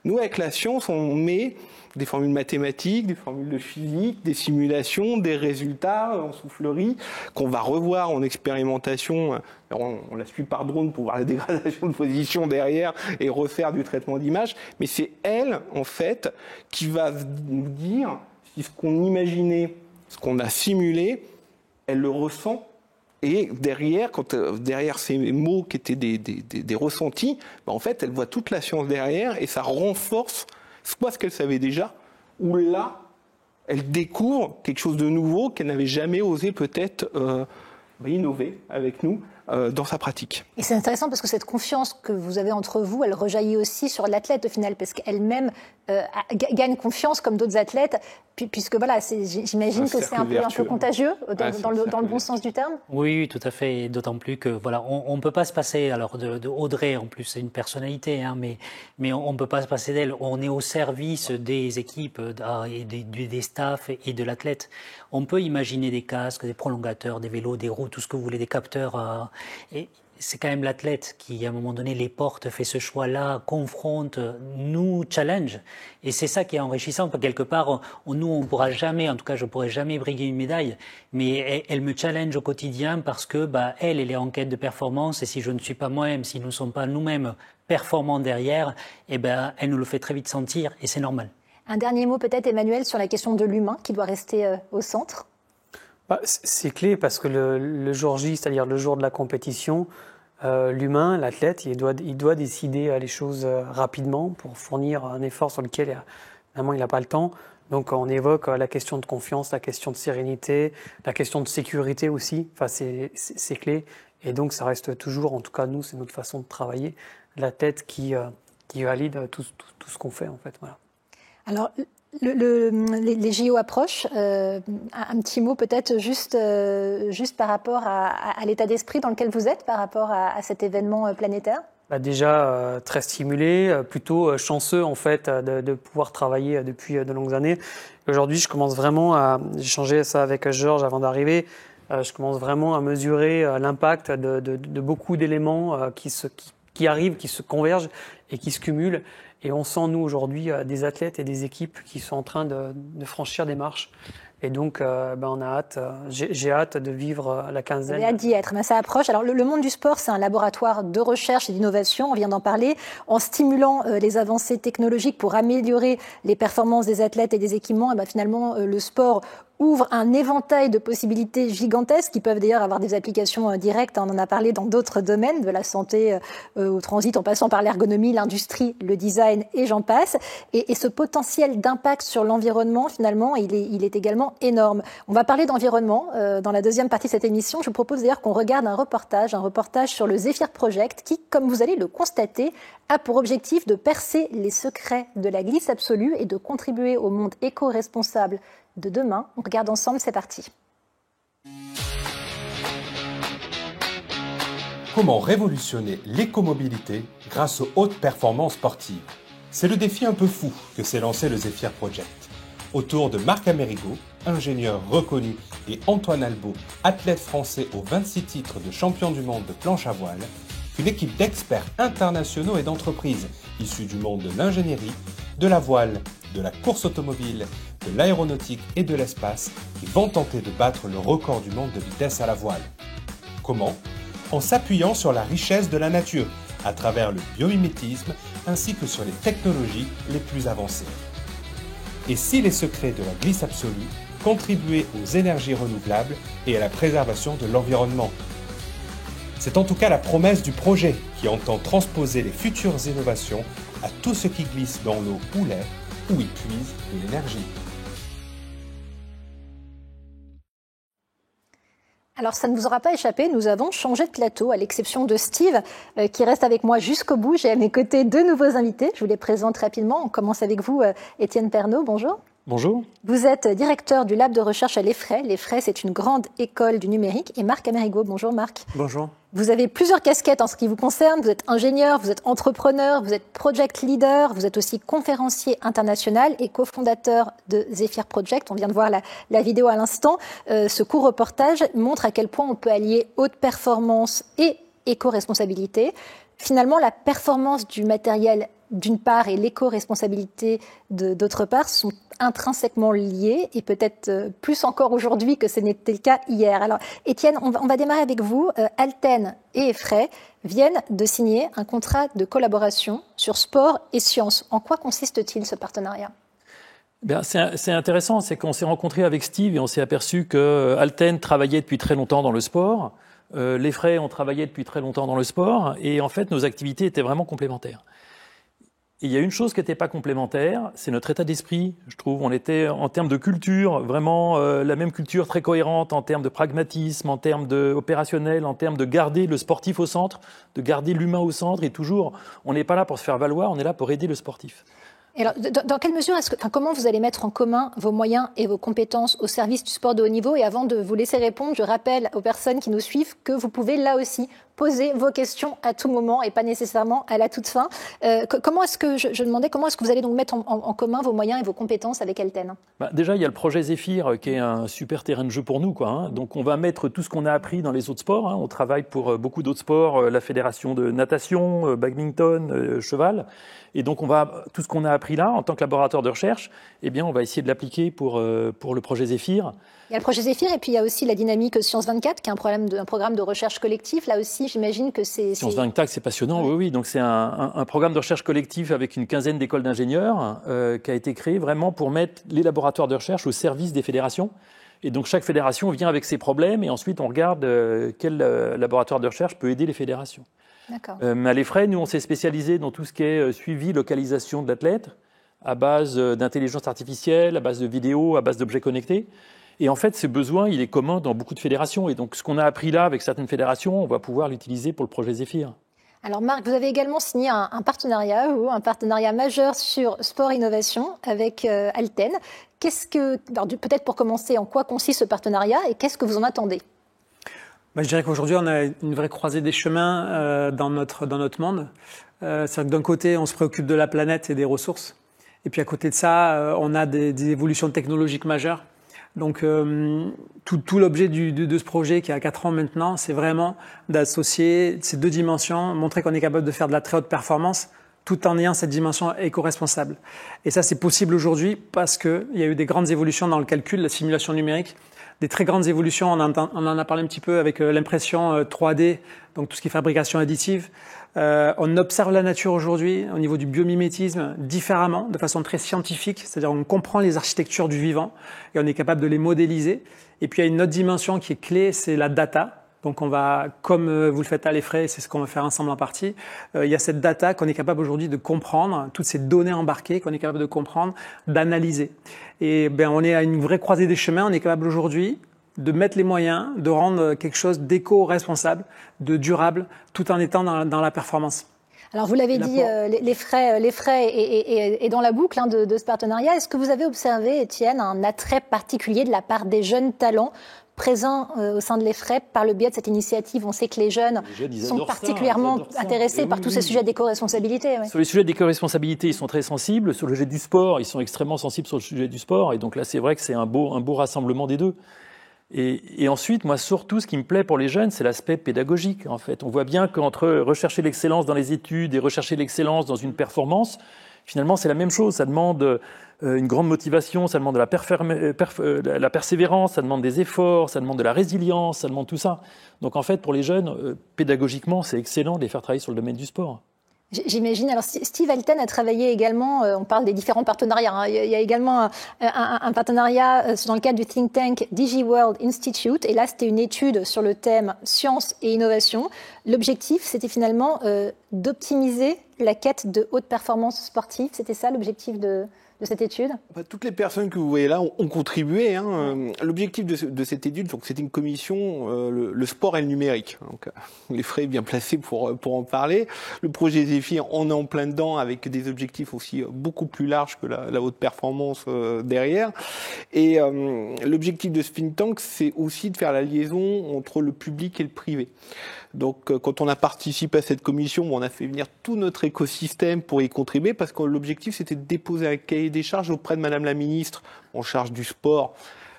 Nous, avec la science, on met des formules mathématiques, des formules de physique, des simulations, des résultats en soufflerie, qu'on va revoir en expérimentation. Alors on la suit par drone pour voir la dégradation de position derrière et refaire du traitement d'image. Mais c'est elle, en fait, qui va nous dire si ce qu'on imaginait, ce qu'on a simulé, elle le ressent, et derrière, derrière ces mots qui étaient des ressentis, en fait, elle voit toute la science derrière, et ça renforce soit ce qu'elle savait déjà, ou là, elle découvre quelque chose de nouveau qu'elle n'avait jamais osé peut-être innover avec nous dans sa pratique. Et c'est intéressant parce que cette confiance que vous avez entre vous, elle rejaillit aussi sur l'athlète au final, parce qu'elle-même gagne confiance comme d'autres athlètes, puisque voilà, j'imagine que c'est un peu contagieux dans le bon sens du terme. Oui, tout à fait, d'autant plus que voilà, on peut pas se passer alors de Audrey, en plus c'est une personnalité, mais on peut pas se passer d'elle. On est au service des équipes et des staffs et de l'athlète. On peut imaginer des casques, des prolongateurs, des vélos, des roues, tout ce que vous voulez, des capteurs. Et c'est quand même l'athlète qui, à un moment donné, les porte, fait ce choix-là, confronte, nous challenge. Et c'est ça qui est enrichissant. Quelque part, nous, on pourra jamais, en tout cas, je pourrais jamais briguer une médaille, mais elle me challenge au quotidien parce que, elle est en quête de performance. Et si je ne suis pas moi-même, si nous ne sommes pas nous-mêmes performants derrière, elle nous le fait très vite sentir et c'est normal. Un dernier mot peut-être, Emmanuel, sur la question de l'humain qui doit rester au centre. C'est clé parce que le jour J, c'est-à-dire le jour de la compétition, l'humain, l'athlète, il doit décider les choses rapidement pour fournir un effort sur lequel finalement il n'a pas le temps. Donc on évoque la question de confiance, la question de sérénité, la question de sécurité aussi. Enfin, c'est clé. Et donc ça reste toujours, en tout cas nous, c'est notre façon de travailler, l'athlète qui valide tout ce qu'on fait en fait. Voilà. Alors, les JO approchent. Un petit mot peut-être juste par rapport à l'état d'esprit dans lequel vous êtes par rapport à cet événement planétaire. Déjà très stimulé, plutôt chanceux en fait de pouvoir travailler depuis de longues années. Aujourd'hui, je commence vraiment à échanger ça avec Georges avant d'arriver. Je commence vraiment à mesurer l'impact de beaucoup d'éléments qui arrivent, qui se convergent et qui se cumulent. Et on sent, nous, aujourd'hui, des athlètes et des équipes qui sont en train de franchir des marches. Et donc, on a hâte, j'ai hâte de vivre la quinzaine. Vous avez hâte d'y être, mais ça approche. Alors, le monde du sport, c'est un laboratoire de recherche et d'innovation, on vient d'en parler, en stimulant les avancées technologiques pour améliorer les performances des athlètes et des équipements. Et finalement, le sport ouvre un éventail de possibilités gigantesques qui peuvent d'ailleurs avoir des applications directes. On en a parlé dans d'autres domaines, de la santé au transit, en passant par l'ergonomie, l'industrie, le design et j'en passe. Et ce potentiel d'impact sur l'environnement, finalement, il est également énorme. On va parler d'environnement dans la deuxième partie de cette émission. Je vous propose d'ailleurs qu'on regarde un reportage sur le Zephyr Project qui, comme vous allez le constater, a pour objectif de percer les secrets de la glisse absolue et de contribuer au monde éco-responsable de demain. On regarde ensemble, c'est parti. Comment révolutionner l'écomobilité grâce aux hautes performances sportives? C'est le défi un peu fou que s'est lancé le Zephyr Project. Autour de Marc Amerigo, ingénieur reconnu, et Antoine Albo, athlète français aux 26 titres de champion du monde de planche à voile, une équipe d'experts internationaux et d'entreprises issus du monde de l'ingénierie, de la voile, de la course automobile, de l'aéronautique et de l'espace qui vont tenter de battre le record du monde de vitesse à la voile. Comment? En s'appuyant sur la richesse de la nature, à travers le biomimétisme ainsi que sur les technologies les plus avancées. Et si les secrets de la glisse absolue contribuaient aux énergies renouvelables et à la préservation de l'environnement? C'est en tout cas la promesse du projet qui entend transposer les futures innovations à tout ce qui glisse dans l'eau ou l'air, où il puise de l'énergie. Alors ça ne vous aura pas échappé, nous avons changé de plateau, à l'exception de Steve, qui reste avec moi jusqu'au bout. J'ai à mes côtés deux nouveaux invités, je vous les présente rapidement. On commence avec vous, Étienne Pernaut, bonjour. Bonjour. Vous êtes directeur du lab de recherche à l'EFRAY. L'EFRAY, c'est une grande école du numérique. Et Marc Amerigo, bonjour Marc. Bonjour. Vous avez plusieurs casquettes en ce qui vous concerne. Vous êtes ingénieur, vous êtes entrepreneur, vous êtes project leader, vous êtes aussi conférencier international et cofondateur de Zephyr Project. On vient de voir la vidéo à l'instant. Ce court reportage montre à quel point on peut allier haute performance et éco-responsabilité. Finalement, la performance du matériel d'une part et l'éco-responsabilité d'autre part sont intrinsèquement liées et peut-être plus encore aujourd'hui que ce n'était le cas hier. Alors Étienne, on va démarrer avec vous. Alten et EFRAY viennent de signer un contrat de collaboration sur sport et sciences. En quoi consiste-t-il ce partenariat ? C'est intéressant, c'est qu'on s'est rencontré avec Steve et on s'est aperçu que Alten travaillait depuis très longtemps dans le sport, l'EFRAY ont travaillé depuis très longtemps dans le sport et en fait nos activités étaient vraiment complémentaires. Et il y a une chose qui n'était pas complémentaire, c'est notre état d'esprit, je trouve. On était, en termes de culture, vraiment la même culture très cohérente, en termes de pragmatisme, en termes opérationnel, en termes de garder le sportif au centre, de garder l'humain au centre. Et toujours, on n'est pas là pour se faire valoir, on est là pour aider le sportif. Et alors, dans quelle mesure, comment vous allez mettre en commun vos moyens et vos compétences au service du sport de haut niveau? Et avant de vous laisser répondre, je rappelle aux personnes qui nous suivent que vous pouvez là aussi poser vos questions à tout moment et pas nécessairement à la toute fin. Comment est-ce que je demandais comment est-ce que vous allez donc mettre en commun vos moyens et vos compétences avec Alten? Déjà, il y a le projet Zephyr qui est un super terrain de jeu pour nous, quoi. Donc, on va mettre tout ce qu'on a appris dans les autres sports. On travaille pour beaucoup d'autres sports, la fédération de natation, badminton, cheval. Et donc, tout ce qu'on a appris là, en tant que laboratoire de recherche, eh bien, on va essayer de l'appliquer pour le projet Zephyr. Il y a le projet Zephyr et puis il y a aussi la dynamique Science 24, qui est un programme de recherche collectif. Là aussi, j'imagine que c'est... Science 24, c'est passionnant, oui. Donc, c'est un programme de recherche collectif avec une quinzaine d'écoles d'ingénieurs qui a été créé vraiment pour mettre les laboratoires de recherche au service des fédérations. Et donc, chaque fédération vient avec ses problèmes et ensuite, on regarde quel laboratoire de recherche peut aider les fédérations. D'accord. À l'EFRAY, nous, on s'est spécialisé dans tout ce qui est suivi, localisation de l'athlète, à base d'intelligence artificielle, à base de vidéos, à base d'objets connectés. Et en fait, ce besoin, il est commun dans beaucoup de fédérations. Et donc, ce qu'on a appris là avec certaines fédérations, on va pouvoir l'utiliser pour le projet Zephyr. Alors Marc, vous avez également signé un partenariat majeur sur sport innovation avec Alten. Peut-être pour commencer, en quoi consiste ce partenariat et qu'est-ce que vous en attendez ? Je dirais qu'aujourd'hui, on a une vraie croisée des chemins dans notre monde. C'est-à-dire que d'un côté, on se préoccupe de la planète et des ressources. Et puis à côté de ça, on a des évolutions technologiques majeures. Donc tout l'objet de ce projet qui a 4 ans maintenant, c'est vraiment d'associer ces deux dimensions, montrer qu'on est capable de faire de la très haute performance tout en ayant cette dimension éco-responsable. Et ça, c'est possible aujourd'hui parce qu'il y a eu des grandes évolutions dans le calcul, la simulation numérique, des très grandes évolutions. On en a parlé un petit peu avec l'impression 3D, donc tout ce qui est fabrication additive. On observe la nature aujourd'hui au niveau du biomimétisme différemment, de façon très scientifique, c'est-à-dire on comprend les architectures du vivant et on est capable de les modéliser. Et puis il y a une autre dimension qui est clé, c'est la data. Donc on va, comme vous le faites à l'Effray, c'est ce qu'on va faire ensemble en partie, il y a cette data qu'on est capable aujourd'hui de comprendre, toutes ces données embarquées qu'on est capable de comprendre, d'analyser. Et on est à une vraie croisée des chemins, on est capable aujourd'hui de mettre les moyens, de rendre quelque chose d'éco-responsable, de durable, tout en étant dans la performance. Alors vous l'avez dit, l'Effray est dans la boucle de ce partenariat. Est-ce que vous avez observé, Étienne, un attrait particulier de la part des jeunes talents présents au sein de l'Effray par le biais de cette initiative? On sait que les jeunes sont particulièrement intéressés par tous ces sujets d'éco-responsabilité. Sur les sujets d'éco-responsabilité, ils sont très sensibles. Sur le sujet du sport, ils sont extrêmement sensibles sur le sujet du sport. Et donc là, c'est vrai que c'est un beau rassemblement des deux. Et ensuite, moi, surtout, ce qui me plaît pour les jeunes, c'est l'aspect pédagogique, en fait. On voit bien qu'entre rechercher l'excellence dans les études et rechercher l'excellence dans une performance, finalement, c'est la même chose. Ça demande une grande motivation, ça demande de la persévérance, ça demande des efforts, ça demande de la résilience, ça demande tout ça. Donc, en fait, pour les jeunes, pédagogiquement, c'est excellent de les faire travailler sur le domaine du sport. J'imagine. Alors, Steve Alten a travaillé également, on parle des différents partenariats, il y a également un partenariat dans le cadre du think tank DigiWorld Institute. Et là, c'était une étude sur le thème science et innovation. L'objectif, c'était finalement d'optimiser la quête de haute performance sportive. C'était ça l'objectif de cette étude? Toutes les personnes que vous voyez là ont contribué. L'objectif de cette étude, donc c'était une commission, le sport et le numérique. Donc, l'Effray est bien placé pour en parler. Le projet Zephyr, on est en plein dedans avec des objectifs aussi beaucoup plus larges que la haute performance derrière. Et l'objectif de ce think tank, c'est aussi de faire la liaison entre le public et le privé. Donc, quand on a participé à cette commission, on a fait venir tout notre écosystème pour y contribuer parce que l'objectif, c'était de déposer un cahier des charges auprès de Madame la Ministre en charge du sport,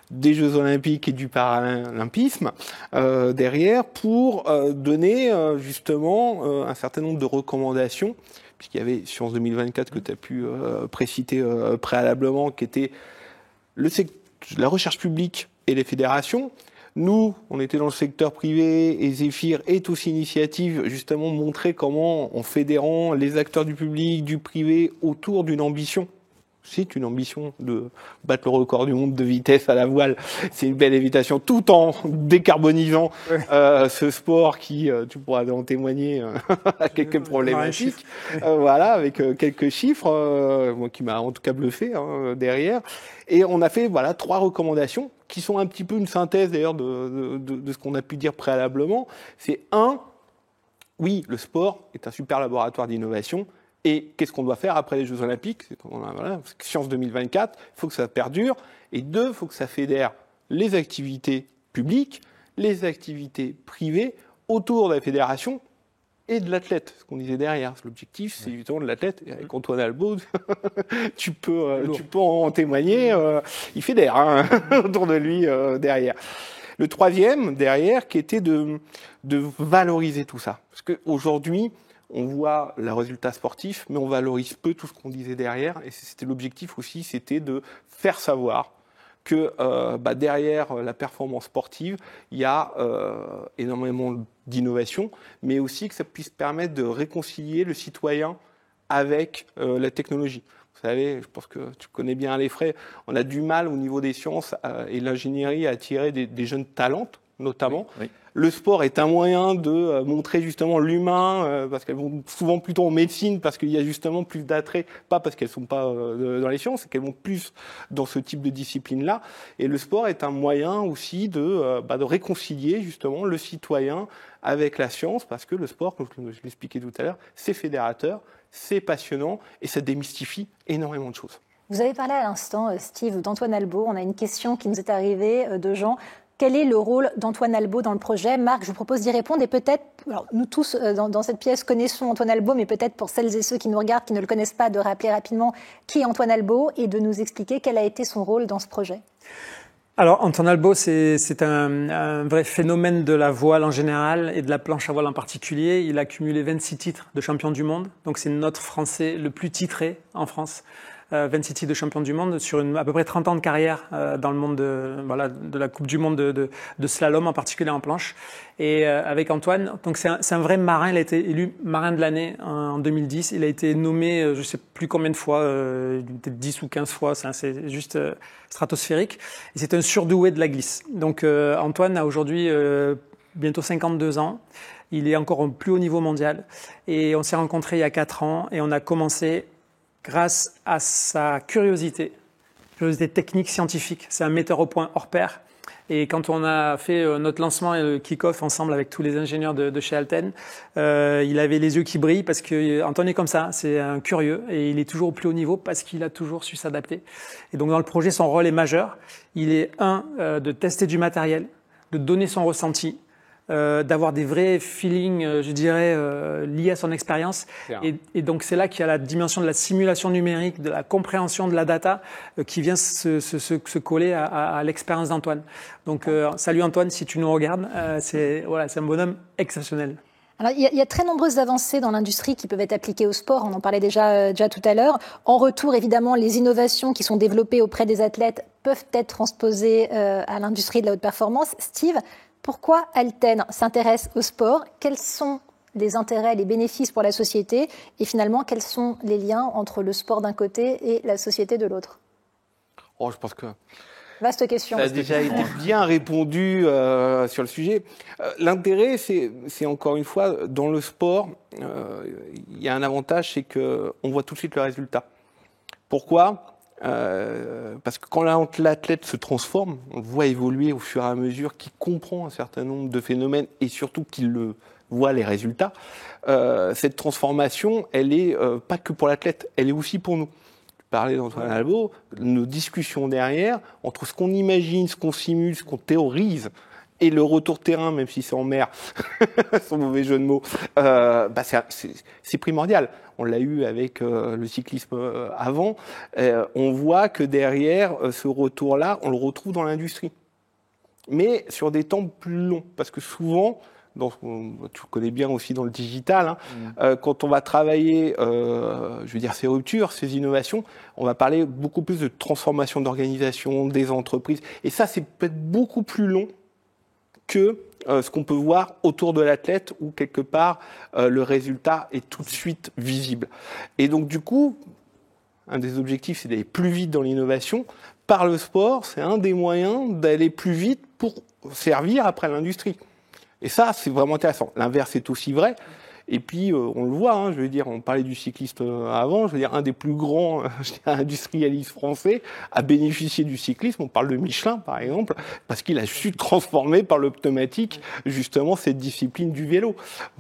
des Jeux Olympiques et du Paralympisme derrière pour donner justement un certain nombre de recommandations, puisqu'il y avait Science 2024 que tu as pu préciter préalablement, qui était la recherche publique et les fédérations. Nous, on était dans le secteur privé et Zephyr est aussi initiative justement montrer comment en fédérant les acteurs du public, du privé autour d'une ambition. C'est une ambition de battre le record du monde de vitesse à la voile. C'est une belle invitation tout en décarbonisant ce sport qui, tu pourras en témoigner, a quelques problématiques. Voilà, avec quelques chiffres, moi qui m'a en tout cas bluffé derrière. Et on a fait 3 recommandations qui sont un petit peu une synthèse d'ailleurs de ce qu'on a pu dire préalablement. C'est 1, oui, le sport est un super laboratoire d'innovation. Et qu'est-ce qu'on doit faire après les Jeux Olympiques? Science 2024, il faut que ça perdure. Et 2, il faut que ça fédère les activités publiques, les activités privées autour de la fédération et de l'athlète. Ce qu'on disait derrière, l'objectif, c'est évidemment de l'athlète. Et avec Antoine Albaud, tu peux en témoigner. Il fédère autour de lui derrière. Le 3e derrière, qui était de valoriser tout ça, parce qu'aujourd'hui, on voit le résultat sportif, mais on valorise peu tout ce qu'on disait derrière. Et c'était l'objectif aussi, c'était de faire savoir que derrière la performance sportive, il y a énormément d'innovation, mais aussi que ça puisse permettre de réconcilier le citoyen avec la technologie. Vous savez, je pense que tu connais bien l'Effray, on a du mal au niveau des sciences et l'ingénierie à attirer des jeunes talents, notamment. Oui. Le sport est un moyen de montrer justement l'humain, parce qu'elles vont souvent plutôt en médecine, parce qu'il y a justement plus d'attrait, pas parce qu'elles sont pas dans les sciences, c'est qu'elles vont plus dans ce type de discipline-là. Et le sport est un moyen aussi de réconcilier justement le citoyen avec la science, parce que le sport, comme je l'expliquais tout à l'heure, c'est fédérateur, c'est passionnant et ça démystifie énormément de choses. Vous avez parlé à l'instant, Steve, d'Antoine Albaud. On a une question qui nous est arrivée de gens. Quel est le rôle d'Antoine Albaut dans le projet? Marc, je vous propose d'y répondre et peut-être, alors, nous tous dans cette pièce connaissons Antoine Albaut, mais peut-être pour celles et ceux qui nous regardent, qui ne le connaissent pas, de rappeler rapidement qui est Antoine Albaut et de nous expliquer quel a été son rôle dans ce projet. Alors, Antoine Albaut, c'est un vrai phénomène de la voile en général et de la planche à voile en particulier. Il a cumulé 26 titres de champion du monde, donc c'est notre Français le plus titré en France. 26 titres de champion du monde sur à peu près 30 ans de carrière dans le monde de la Coupe du monde de slalom, en particulier en planche. Et avec Antoine, donc c'est un vrai marin. Il a été élu marin de l'année en 2010. Il a été nommé, je sais plus combien de fois, peut-être 10 ou 15 fois. C'est juste stratosphérique. Et c'est un surdoué de la glisse. Donc Antoine a aujourd'hui bientôt 52 ans. Il est encore au plus haut niveau mondial. Et on s'est rencontrés il y a 4 ans et on a commencé grâce à sa curiosité technique, scientifique. C'est un metteur au point hors pair. Et quand on a fait notre lancement et le kick-off ensemble avec tous les ingénieurs de chez Alten, il avait les yeux qui brillent parce que Antoine est comme ça, c'est un curieux et il est toujours au plus haut niveau parce qu'il a toujours su s'adapter. Et donc dans le projet, son rôle est majeur. Il est de tester du matériel, de donner son ressenti, d'avoir des vrais feelings, je dirais, liés à son expérience. Et donc, c'est là qu'il y a la dimension de la simulation numérique, de la compréhension de la data qui vient se coller à l'expérience d'Antoine. Donc, salut Antoine, si tu nous regardes, c'est un bonhomme exceptionnel. Alors, il y a très nombreuses avancées dans l'industrie qui peuvent être appliquées au sport. On en parlait déjà tout à l'heure. En retour, évidemment, les innovations qui sont développées auprès des athlètes peuvent être transposées à l'industrie de la haute performance. Steve, pourquoi Alten s'intéresse au sport? Quels sont les intérêts, les bénéfices pour la société? Et finalement, quels sont les liens entre le sport d'un côté et la société de l'autre? Je pense que... Vaste question. Ça a déjà été bien répondu sur le sujet. L'intérêt, c'est encore une fois, dans le sport, il y a un avantage, c'est qu'on voit tout de suite le résultat. Pourquoi ? Parce que quand l'athlète se transforme, on le voit évoluer au fur et à mesure, qu'il comprend un certain nombre de phénomènes et surtout qu'il voit les résultats. Cette transformation, elle est pas que pour l'athlète, elle est aussi pour nous. Tu parlais d'Antoine Albaut, nos discussions derrière, entre ce qu'on imagine, ce qu'on simule, ce qu'on théorise, et le retour terrain, même si c'est en mer, sans mauvais jeu de mots, c'est primordial. On l'a eu avec le cyclisme avant. On voit que derrière ce retour-là, on le retrouve dans l'industrie. Mais sur des temps plus longs. Parce que souvent, tu connais bien aussi dans le digital, quand on va travailler, ces ruptures, ces innovations, on va parler beaucoup plus de transformation d'organisation, des entreprises. Et ça, c'est peut-être beaucoup plus long que ce qu'on peut voir autour de l'athlète où quelque part le résultat est tout de suite visible. Et donc du coup, un des objectifs, c'est d'aller plus vite dans l'innovation. Par le sport, c'est un des moyens d'aller plus vite pour servir après l'industrie. Et ça, c'est vraiment intéressant. L'inverse est aussi vrai. Et puis, on le voit, on parlait du cycliste avant, un des plus grands industrialistes français a bénéficié du cyclisme. On parle de Michelin, par exemple, parce qu'il a su transformer par le pneumatique, justement, cette discipline du vélo,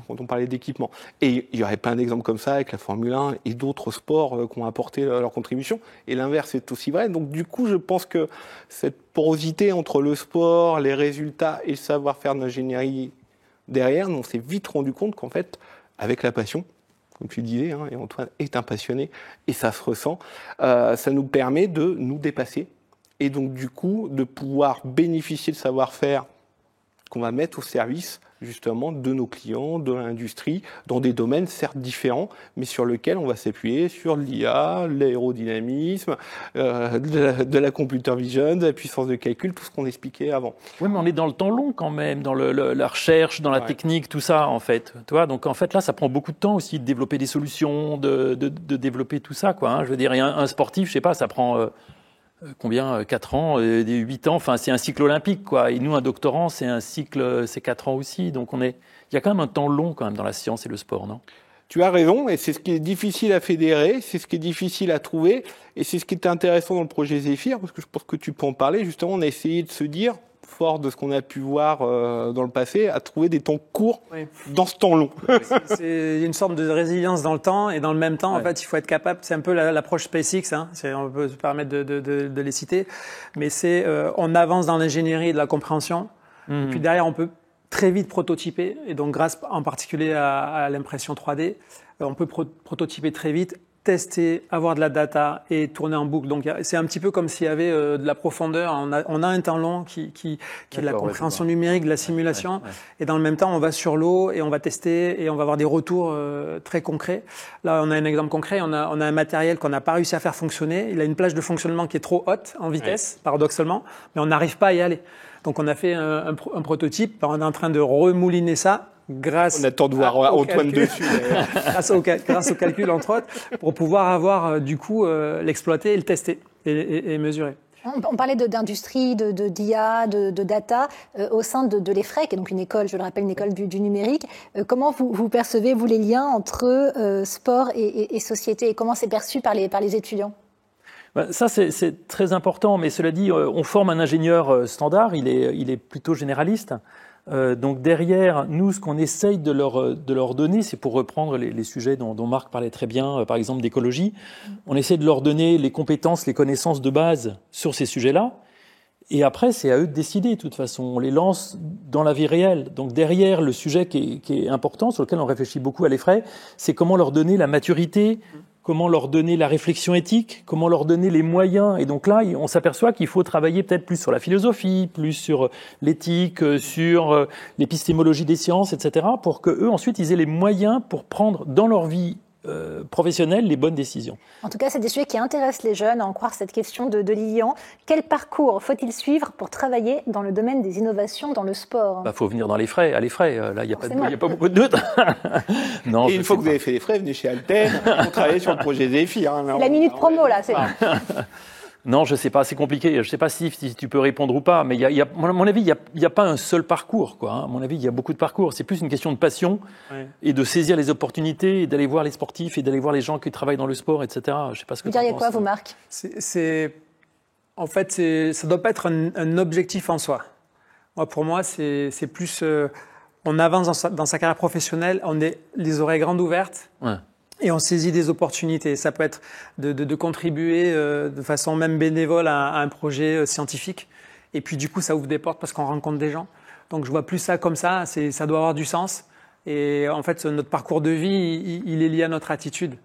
quand on parlait d'équipement. Et il y aurait plein d'exemples comme ça avec la Formule 1 et d'autres sports qui ont apporté leur contribution. Et l'inverse est aussi vrai. Donc, du coup, je pense que cette porosité entre le sport, les résultats et le savoir-faire d'ingénierie derrière, on s'est vite rendu compte qu'en fait, avec la passion, comme tu disais, et Antoine est un passionné, et ça se ressent, ça nous permet de nous dépasser, et donc du coup, de pouvoir bénéficier de savoir-faire qu'on va mettre au service, justement, de nos clients, de l'industrie, dans des domaines certes différents, mais sur lesquels on va s'appuyer sur l'IA, l'aérodynamisme, de la computer vision, de la puissance de calcul, tout ce qu'on expliquait avant. Oui, mais on est dans le temps long quand même, dans la recherche, dans la technique, tout ça, en fait. Tu vois, donc en fait, là, ça prend beaucoup de temps aussi de développer des solutions, de développer tout ça, quoi. Je veux dire, un sportif, je sais pas, ça prend... combien 4 ans, 8 ans, enfin c'est un cycle olympique, quoi. Et nous, un doctorant, c'est un cycle, c'est 4 ans aussi. Donc il y a quand même un temps long quand même dans la science et le sport, non? Tu as raison, et c'est ce qui est difficile à fédérer, c'est ce qui est difficile à trouver, et c'est ce qui est intéressant dans le projet Zéphyr, parce que je pense que tu peux en parler. Justement, on a essayé de se dire, fort de ce qu'on a pu voir dans le passé, à trouver des temps courts dans ce temps long. C'est une sorte de résilience dans le temps et dans le même temps, en fait, il faut être capable. C'est un peu l'approche SpaceX. On peut se permettre de les citer, mais c'est on avance dans l'ingénierie et de la compréhension. Et puis derrière, on peut très vite prototyper. Et donc, grâce en particulier à l'impression 3D, on peut prototyper très vite, tester, avoir de la data et tourner en boucle. Donc, c'est un petit peu comme s'il y avait de la profondeur. On a un temps long qui est de la compréhension numérique, de la simulation. Et dans le même temps, on va sur l'eau et on va tester et on va avoir des retours très concrets. Là, on a un exemple concret. On a un matériel qu'on n'a pas réussi à faire fonctionner. Il a une plage de fonctionnement qui est trop haute en vitesse, paradoxalement, mais on n'arrive pas à y aller. Donc, on a fait un prototype. On est en train de remouliner ça grâce on attend de voir Antoine dessus. grâce au calcul, entre autres, pour pouvoir avoir, du coup, l'exploiter et le tester et mesurer. On parlait d'industrie, d'IA, de data au sein de l'EFREC, qui est donc une école, je le rappelle, une école du numérique. Comment vous percevez, vous, les liens entre sport et société, et comment c'est perçu par les étudiants ? Ça, c'est très important, mais cela dit, on forme un ingénieur standard, il est plutôt généraliste. Donc derrière, nous, ce qu'on essaye de leur donner, c'est pour reprendre les sujets dont Marc parlait très bien, par exemple d'écologie, on essaie de leur donner les compétences, les connaissances de base sur ces sujets-là. Et après, c'est à eux de décider, de toute façon. On les lance dans la vie réelle. Donc derrière, le sujet qui est important, sur lequel on réfléchit beaucoup à l'EFREC, c'est comment leur donner la maturité, comment leur donner la réflexion éthique, comment leur donner les moyens. Et donc là, on s'aperçoit qu'il faut travailler peut-être plus sur la philosophie, plus sur l'éthique, sur l'épistémologie des sciences, etc., pour que eux ensuite, ils aient les moyens pour prendre dans leur vie professionnelle les bonnes décisions. En tout cas, c'est des sujets qui intéressent les jeunes, à en croire cette question de Lilian. Quel parcours faut-il suivre pour travailler dans le domaine des innovations dans le sport ? Faut venir dans à l'EFREC. Là, il n'y a pas beaucoup de doute. Non, et une fois que vous avez fait l'EFREC, venez chez Alten pour travailler sur le projet Zephyr. La minute promo, là, c'est Non, je sais pas, c'est compliqué. Je sais pas si tu peux répondre ou pas, mais à mon avis, il y a pas un seul parcours, quoi. À mon avis, il y a beaucoup de parcours. C'est plus une question de passion et de saisir les opportunités et d'aller voir les sportifs et d'aller voir les gens qui travaillent dans le sport, etc. Je sais pas ce que vous diriez quoi, vous, Marc ? En fait, ça doit pas être un objectif en soi. Pour moi, c'est plus, on avance dans sa carrière professionnelle, on est les oreilles grandes ouvertes. Ouais. Et on saisit des opportunités. Ça peut être de contribuer de façon même bénévole à un projet scientifique. Et puis du coup, ça ouvre des portes parce qu'on rencontre des gens. Donc je vois plus ça comme ça. Ça doit avoir du sens. Et en fait, notre parcours de vie, il est lié à notre attitude.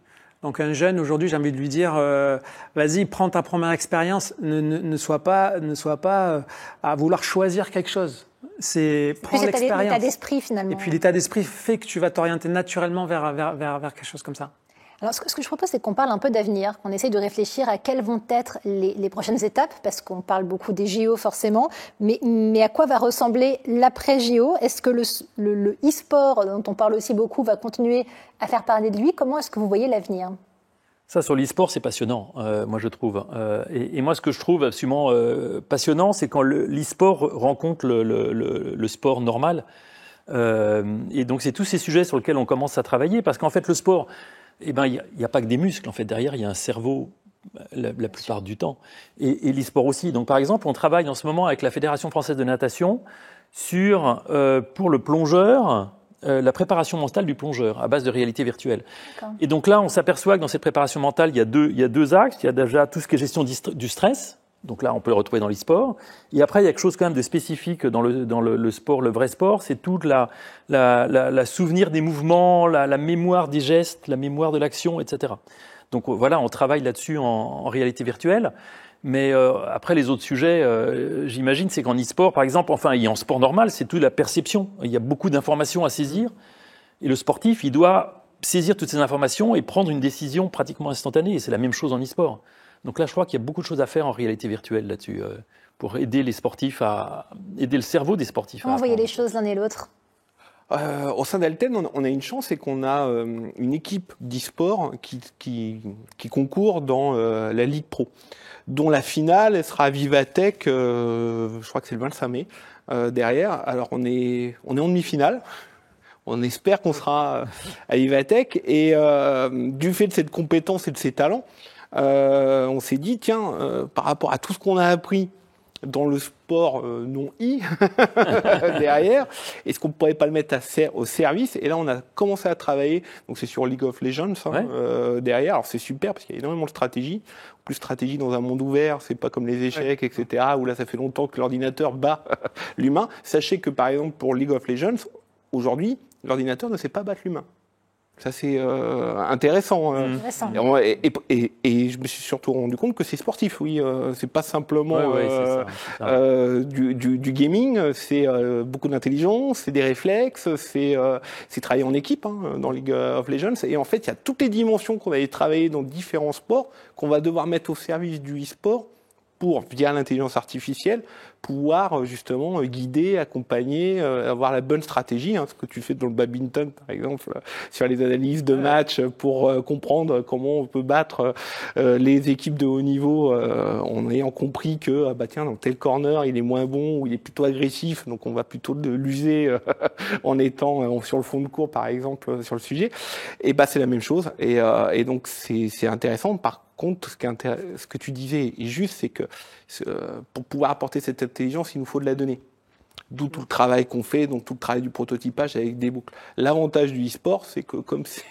Donc un jeune, aujourd'hui, j'ai envie de lui dire, vas-y, prends ta première expérience. Ne sois pas à vouloir choisir quelque chose. Prends l'expérience. L'état d'esprit, finalement. Et puis l'état d'esprit fait que tu vas t'orienter naturellement vers quelque chose comme ça. Alors, ce que je propose, c'est qu'on parle un peu d'avenir, qu'on essaye de réfléchir à quelles vont être les prochaines étapes, parce qu'on parle beaucoup des JO forcément, mais à quoi va ressembler l'après-JO ? Est-ce que le e-sport, dont on parle aussi beaucoup, va continuer à faire parler de lui ? Comment est-ce que vous voyez l'avenir ? Ça, sur l'e-sport, c'est passionnant, moi je trouve. Et moi, ce que je trouve absolument passionnant, c'est quand l'e-sport rencontre le sport normal. Et donc, c'est tous ces sujets sur lesquels on commence à travailler, parce qu'en fait, le sport, il n'y a pas que des muscles. En fait, derrière, il y a un cerveau la plupart du temps. Et l'e-sport aussi. Donc, par exemple, on travaille en ce moment avec la Fédération française de natation sur, pour le plongeur, la préparation mentale du plongeur à base de réalité virtuelle. D'accord. Et donc là, on s'aperçoit que dans cette préparation mentale, il y a deux axes. Il y a déjà tout ce qui est gestion du stress. Donc là, on peut le retrouver dans l'e-sport. Et après, il y a quelque chose quand même de spécifique dans le sport, le vrai sport. C'est toute la souvenir des mouvements, la mémoire des gestes, la mémoire de l'action, etc. Donc voilà, on travaille là-dessus en réalité virtuelle. Mais après, les autres sujets, j'imagine, c'est qu'en e-sport, par exemple, et en sport normal, c'est toute la perception. Il y a beaucoup d'informations à saisir. Et le sportif, il doit saisir toutes ces informations et prendre une décision pratiquement instantanée. Et c'est la même chose en e-sport. Donc là, je crois qu'il y a beaucoup de choses à faire en réalité virtuelle là-dessus, pour aider les sportifs aider le cerveau des sportifs. Comment vous voyez les choses l'un et l'autre ? Au sein d'Alten, on a une chance, c'est qu'on a une équipe d'e-sport qui concourt dans la Ligue Pro, dont la finale sera à Vivatech, je crois que c'est le 25 mai, derrière. Alors on est en demi-finale. On espère qu'on sera à Vivatech. Et du fait de cette compétence et de ces talents, on s'est dit, tiens, par rapport à tout ce qu'on a appris dans le sport non derrière. Est-ce qu'on ne pourrait pas le mettre au service? Et là, on a commencé à travailler. Donc, c'est sur League of Legends derrière. Alors, c'est super parce qu'il y a énormément de stratégie. Plus stratégie dans un monde ouvert, c'est pas comme les échecs, etc. Où là, ça fait longtemps que l'ordinateur bat l'humain. Sachez que, par exemple, pour League of Legends, aujourd'hui, l'ordinateur ne sait pas battre l'humain. Ça, c'est intéressant. Et je me suis surtout rendu compte que c'est sportif, oui. C'est pas simplement c'est ça. Du gaming, c'est beaucoup d'intelligence, c'est des réflexes, c'est travailler en équipe dans League of Legends. Et en fait, il y a toutes les dimensions qu'on va aller travailler dans différents sports qu'on va devoir mettre au service du e-sport pour, via l'intelligence artificielle, pouvoir justement guider, accompagner, avoir la bonne stratégie, ce que tu fais dans le badminton par exemple, sur les analyses de match pour comprendre comment on peut battre les équipes de haut niveau en ayant compris que tiens, dans tel corner il est moins bon ou il est plutôt agressif, donc on va plutôt l'user en étant sur le fond de cours par exemple sur le sujet. Et c'est la même chose et donc c'est intéressant. Par contre, ce que tu disais est juste, c'est que pour pouvoir apporter cette intelligence, il nous faut de la donnée. D'où tout le travail qu'on fait, donc tout le travail du prototypage avec des boucles. L'avantage du e-sport, c'est que comme c'est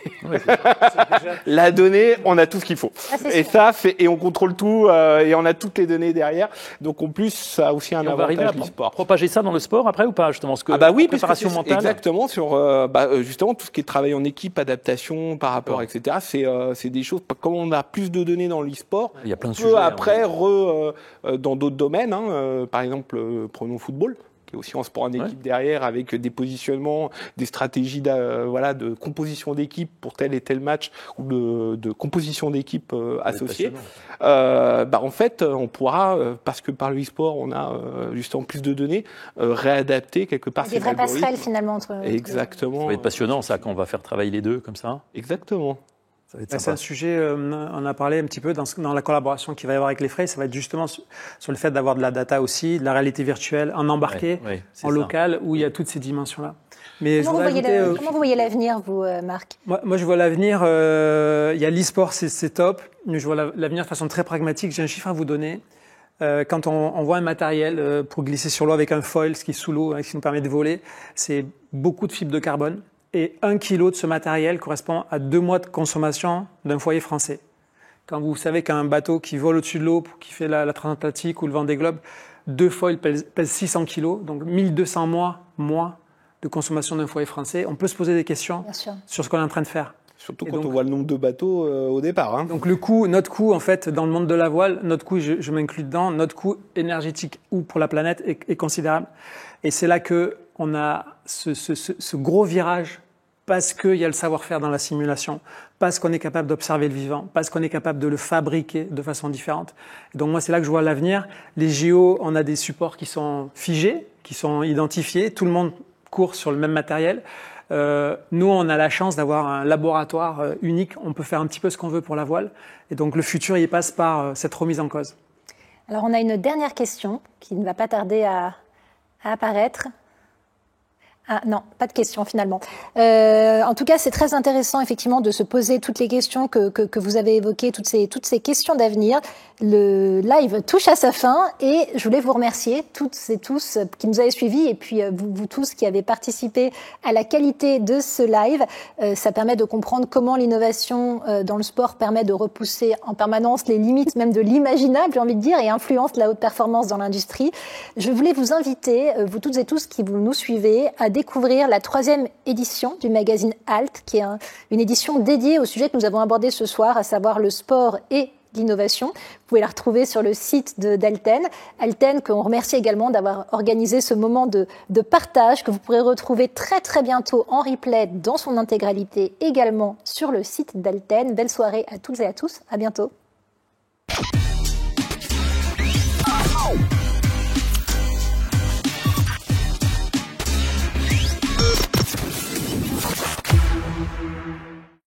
la donnée, on a tout ce qu'il faut. Et on contrôle tout et on a toutes les données derrière. Donc en plus, ça a aussi un avantage du e-sport. Propager ça dans le sport après ou pas justement oui, préparation mentale. Exactement sur justement tout ce qui est travail en équipe, adaptation par rapport, etc. C'est des choses. Comme on a plus de données dans l'e-sport, il y a plein de sujets. Après, dans d'autres domaines, par exemple, prenons le football, qui est aussi en sport en équipe derrière, avec des positionnements, des stratégies de composition d'équipe pour tel et tel match, ou de composition d'équipe associée. En fait, on pourra, parce que par le e-sport, on a justement plus de données, réadapter quelque part ces algorithmes. Des vraies passerelles finalement entre... Exactement. Ça va être passionnant ça, quand on va faire travailler les deux comme ça. Exactement. C'est un sujet, on a parlé un petit peu dans la collaboration qu'il va y avoir avec les Fray, ça va être justement sur le fait d'avoir de la data aussi, de la réalité virtuelle, en embarqué, en local, où il y a toutes ces dimensions-là. Mais comment vous voyez l'avenir, vous, Marc? Moi, je vois l'avenir, il y a l'e-sport, c'est top, mais je vois l'avenir de façon très pragmatique. J'ai un chiffre à vous donner. Quand on voit un matériel pour glisser sur l'eau avec un foil, ce qui est sous l'eau, ce qui nous permet de voler, c'est beaucoup de fibres de carbone. Et 1 kilo de ce matériel correspond à 2 mois de consommation d'un foyer français. Quand vous savez qu'un bateau qui vole au-dessus de l'eau, qui fait la transatlantique ou le Vendée Globe, 2 foils pèsent 600 kilos, donc 1200 mois de consommation d'un foyer français, on peut se poser des questions sur ce qu'on est en train de faire. Surtout quand on voit le nombre de bateaux au départ. Donc notre coût, en fait, dans le monde de la voile, notre coût, je m'inclus dedans, notre coût énergétique ou pour la planète est considérable. Et c'est là qu'on a ce gros virage, parce qu'il y a le savoir-faire dans la simulation, parce qu'on est capable d'observer le vivant, parce qu'on est capable de le fabriquer de façon différente. Et donc moi, c'est là que je vois l'avenir. Les JO, on a des supports qui sont figés, qui sont identifiés, tout le monde court sur le même matériel. Nous, on a la chance d'avoir un laboratoire unique, on peut faire un petit peu ce qu'on veut pour la voile. Et donc le futur, il passe par cette remise en cause. Alors on a une dernière question qui ne va pas tarder à apparaître. Ah non, pas de questions finalement. En tout cas, c'est très intéressant effectivement de se poser toutes les questions que vous avez évoquées, toutes ces questions d'avenir. Le live touche à sa fin et je voulais vous remercier toutes et tous qui nous avez suivis et puis vous tous qui avez participé à la qualité de ce live. Ça permet de comprendre comment l'innovation dans le sport permet de repousser en permanence les limites même de l'imaginable, j'ai envie de dire, et influence la haute performance dans l'industrie. Je voulais vous inviter, vous toutes et tous qui nous suivez, à découvrir la 3e édition du magazine Alt, qui est une édition dédiée au sujet que nous avons abordé ce soir, à savoir le sport et l'innovation. Vous pouvez la retrouver sur le site d'Alten. Alten, qu'on remercie également d'avoir organisé ce moment de partage que vous pourrez retrouver très très bientôt en replay dans son intégralité également sur le site d'Alten. Belle soirée à toutes et à tous. À bientôt.